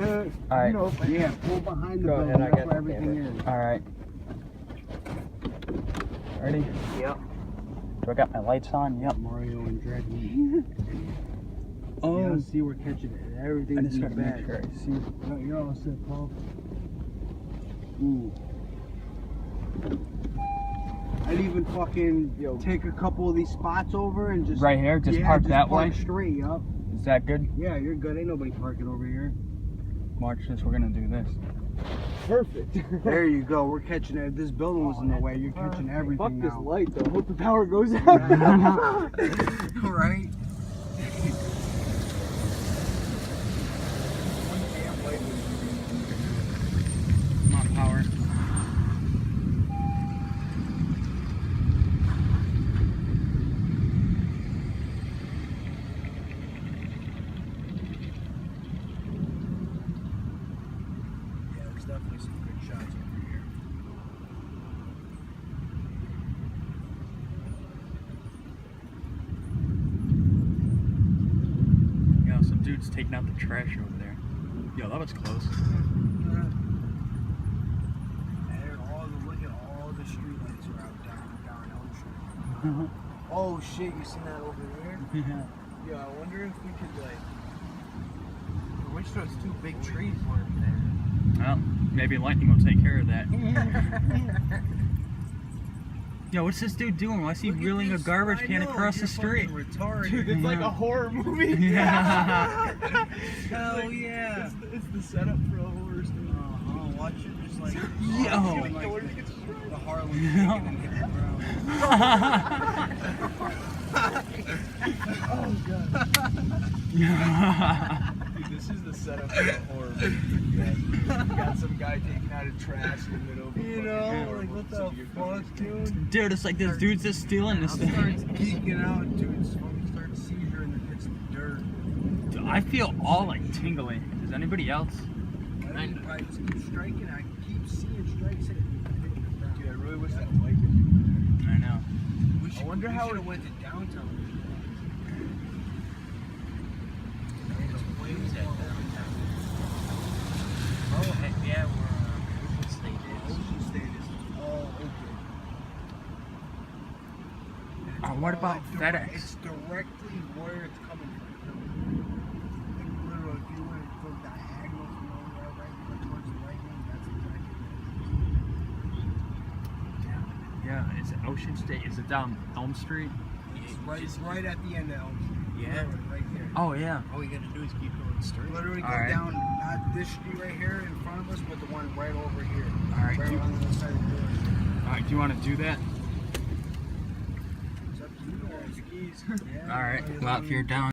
Alright. You know, yeah, pull behind the Go building. ahead, I That's got where the everything camera. is. Alright. Ready? Yep. Do I got my lights on? Yep. Mario and Dragon. Oh. Yeah, see, we're catching it. I Everything's just in the gotta make bag. sure I see. No, you're all set, Paul. Ooh. I'd even fucking take a couple of these spots over and just... Right here? Just park that way? Straight, yup. Is that good? Yeah, you're good. Ain't nobody parking over here. Watch this, we're gonna do this. Perfect. There you go. We're catching it. If this building was in the way, you're catching everything. Fuck now. this light though. Hope the power goes out. Right? Come on, power. Yeah, there's definitely some good shots over here. Yo, some dude's taking out the trash over there. Yo, that was close. Look at all the street lights are out down Elm Street. Oh shit, you seen that over there? Yeah. Yeah, I wonder if we could like. I wish those two big trees weren't there. Well, maybe lightning will take care of that. Yo, what's this dude doing? Why is he wheeling a garbage can across the street? Dude, it's like a horror movie. Yeah. Hell yeah. It's the setup for a horror story. Watch it just like... Yo. The Harlem shaking and hitting the ground. Oh god. Dude, this is the setup for a horror movie. You got some guy taking out a trash in the middle of a You know, like what the fuck, dude? Dude, it's like this dude's just stealing this Starts thing. geeking out, dude. It's when he starts seizure and it hits the dirt. Dude, I feel all like tingly. Does anybody else? I just keep striking. I keep seeing strikes hit. Dude, I really wish that light was I know. I wonder how it went to downtown. Oh, heck yeah, we're Ocean State is. Ocean State is all open. What about FedEx? It's directly where it's coming from. Like, literally, if you went to go diagonal from where we are right here towards the lightning, that's exactly Yeah, it's Ocean State. Is it down Elm Street? it's right at the end of Elm Street. Yeah. Literally, right here. Oh, yeah. All we gotta do is keep going straight. Literally go All right. down, not this street right here in front of us, but the one right over here. All right, Right do- on the other side of the door. All right, do you want to do that? It's up to you guys. All right. Well, if you're down.